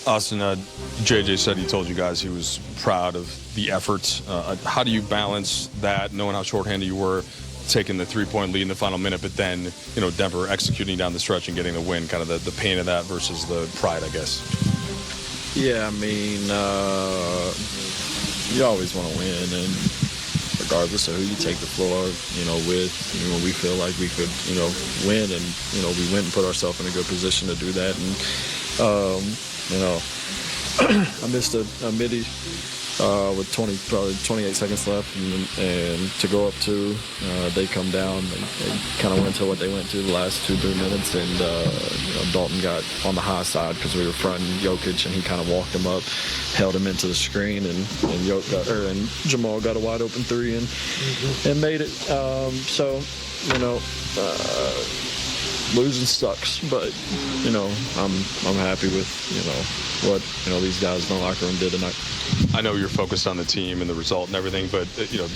Austin, JJ said he told you guys he was proud of the effort. How do you balance that, knowing how shorthanded you were, taking the 3-point lead in the final minute, but then, Denver executing down the stretch and getting the win, kind of the pain of that versus the pride, I guess? Yeah, I mean, you always want to win, and regardless of who you take the floor, with, we feel like we could, win, and, we went and put ourselves in a good position to do that, and, I missed a midi with probably 28 seconds left, and to go up two, they come down. They kind of went to what they went to the last 2-3 minutes, and Dalton got on the high side because we were fronting Jokic, and he kind of walked him up, held him into the screen, and Jamal got a wide open three and made it. Losing sucks, but I'm happy with what these guys in the locker room did tonight. I know you're focused on the team and the result and everything, but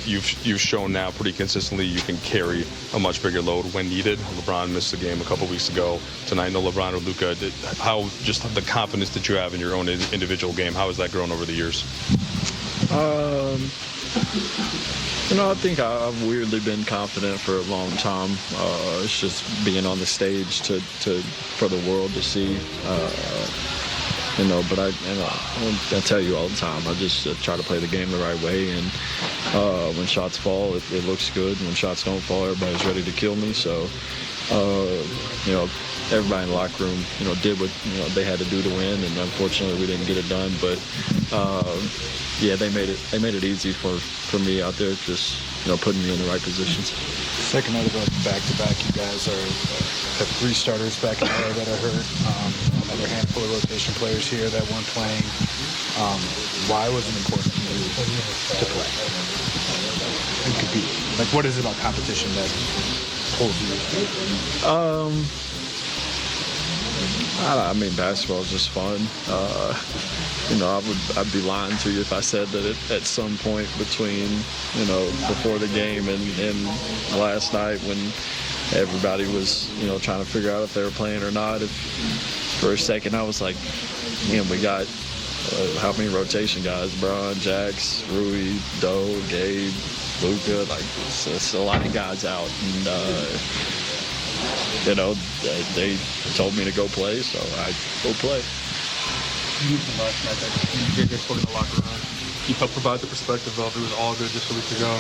you've shown now pretty consistently you can carry a much bigger load when needed. LeBron missed the game a couple weeks ago. Tonight, no LeBron or Luka. How just the confidence that you have in your own individual game, how has that grown over the years? I think I've weirdly been confident for a long time. It's just being on the stage for the world to see. But I tell you all the time, I just try to play the game the right way. And when shots fall, it looks good. When shots don't fall, everybody's ready to kill me. So, everybody in the locker room, did what they had to do to win. And unfortunately, we didn't get it done. But yeah, they made it easy for me out there, just putting me in the right positions. Second night of a back-to-back, you guys have 3 starters back in there that are hurt. Another handful of rotation players here that weren't playing. Why was it important for you to play and compete? Like, what is it about competition that pulls you? I mean, basketball is just fun. I'd be lying to you if I said that at some point between, before the game and last night when everybody was, trying to figure out if they were playing or not, if for a second I was like, man, we got how many rotation guys? Bron, Jax, Rui, Doe, Gabe, Luka, it's a lot of guys out. And, they told me to go play, so I go play. You mentioned last night that you did spoke in the locker room. You helped provide the perspective of it was all good just a week ago.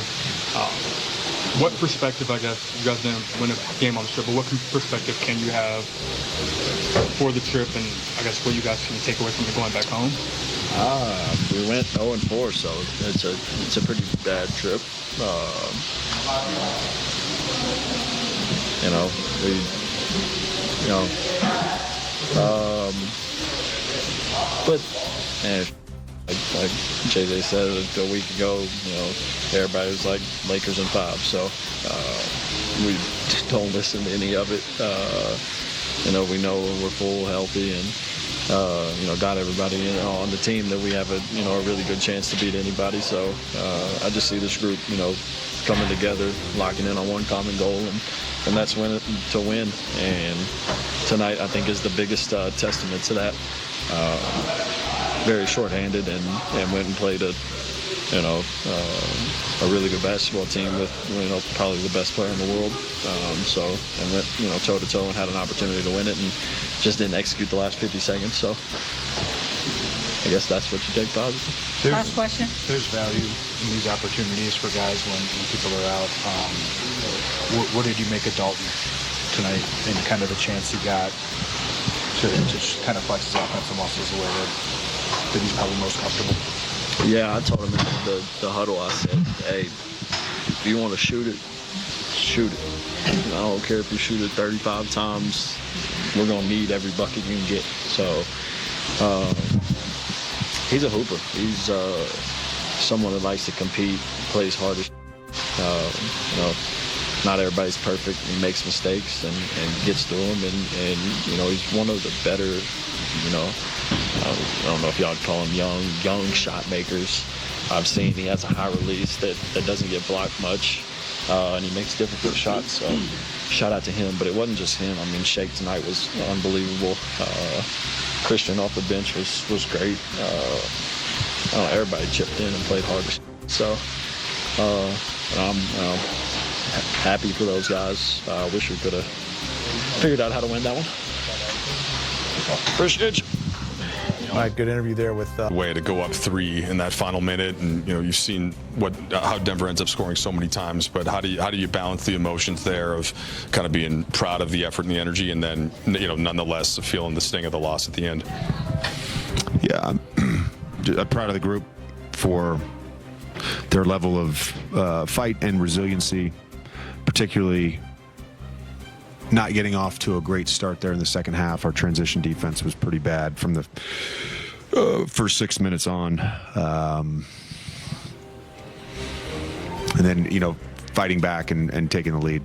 What perspective, I guess, you guys didn't win a game on the trip, but what perspective can you have for the trip and I guess what you guys can take away from it going back home? We went 0-4, so it's a pretty bad trip. But like JJ said a week ago, everybody was like Lakers in 5, so we don't listen to any of it. We know we're full, healthy, and got everybody on the team that we have a really good chance to beat anybody. So I just see this group, coming together, locking in on one common goal, and that's to win. And tonight, I think, is the biggest testament to that. Very shorthanded and went and played a really good basketball team with probably the best player in the world. And went toe to toe and had an opportunity to win it and just didn't execute the last 50 seconds. So I guess that's what you take positive. Last question. There's value in these opportunities for guys when people are out. What did you make of Dalton tonight and kind of the chance he got to kind of flex his offensive muscles the way that he's probably most comfortable? Yeah, I told him in the huddle, I said, hey, if you want to shoot it, shoot it. I don't care if you shoot it 35 times. We're going to need every bucket you can get. So he's a hooper. He's someone that likes to compete, plays hard. Not everybody's perfect. He makes mistakes and gets through them. And he's one of the better, I don't know if y'all would call him young shot makers I've seen. He has a high release that doesn't get blocked much. and he makes difficult shots. So shout out to him. But it wasn't just him. I mean, Shake tonight was unbelievable. Christian off the bench was great. Everybody chipped in and played hard. So I'm happy for those guys. I wish we could have figured out how to win that one. Appreciate you. All right, good interview there with. Way to go up 3 in that final minute, and you've seen how Denver ends up scoring so many times. But how do you balance the emotions there of kind of being proud of the effort and the energy, and then nonetheless feeling the sting of the loss at the end? Yeah, I'm proud of the group for their level of fight and resiliency, particularly not getting off to a great start there in the second half. Our transition defense was pretty bad from the first 6 minutes on. And then, fighting back and taking the lead.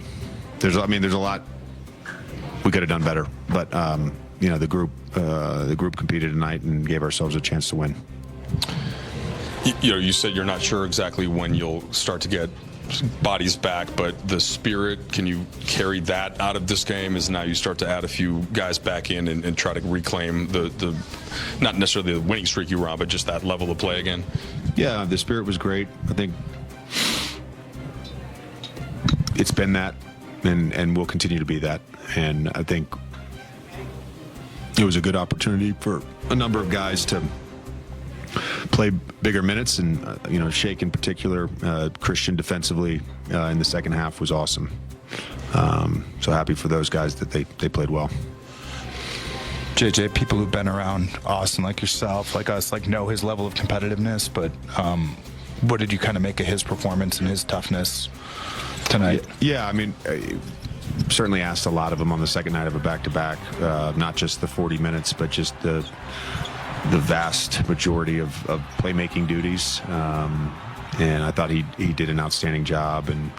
There's a lot we could have done better, but the group competed tonight and gave ourselves a chance to win. You said you're not sure exactly when you'll start to get bodies back, but the spirit, can you carry that out of this game as now you start to add a few guys back in and try to reclaim the not necessarily the winning streak you were on, but just that level of play again? Yeah, the spirit was great. I think it's been that and will continue to be that. And I think it was a good opportunity for a number of guys to play bigger minutes, and Shake in particular, Christian defensively in the second half was awesome. So happy for those guys that they played well. JJ, people who've been around Austin, like yourself, like us, know his level of competitiveness. But what did you kind of make of his performance and his toughness tonight? Yeah, I mean, certainly asked a lot of him on the second night of a back-to-back, not just the 40 minutes, but just the vast majority of playmaking duties, and I thought he did an outstanding job. And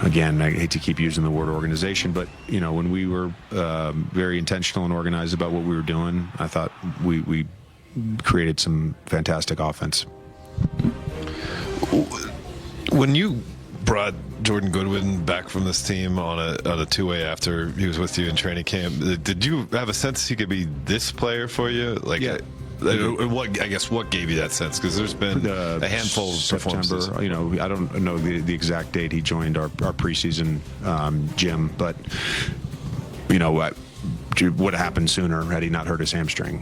again, I hate to keep using the word organization, but when we were very intentional and organized about what we were doing, I thought we created some fantastic offense. When you brought Jordan Goodwin back from this team on a two-way after he was with you in training camp, did you have a sense he could be this player for you? Yeah. What gave you that sense? Because there's been a handful of performances. September, I don't know the exact date he joined our preseason gym, but what would have happened sooner had he not hurt his hamstring.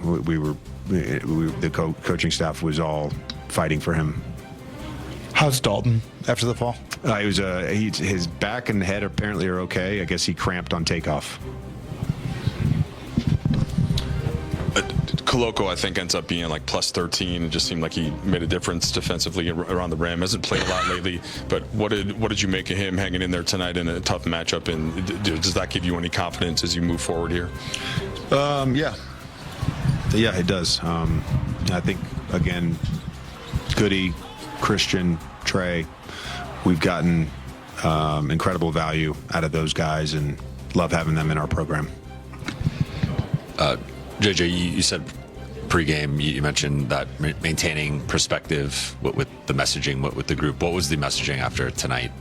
The coaching staff was all fighting for him. How's Dalton after the fall? His back and head apparently are okay. I guess he cramped on takeoff. Koloko, I think, ends up being like plus 13. It just seemed like he made a difference defensively around the rim. Hasn't played a lot lately, but what did you make of him hanging in there tonight in a tough matchup? And does that give you any confidence as you move forward here? Yeah, it does. I think, again, Goody, Christian, Trey, we've gotten incredible value out of those guys and love having them in our program. JJ, you said pregame, you mentioned that maintaining perspective with the messaging with the group. What was the messaging after tonight?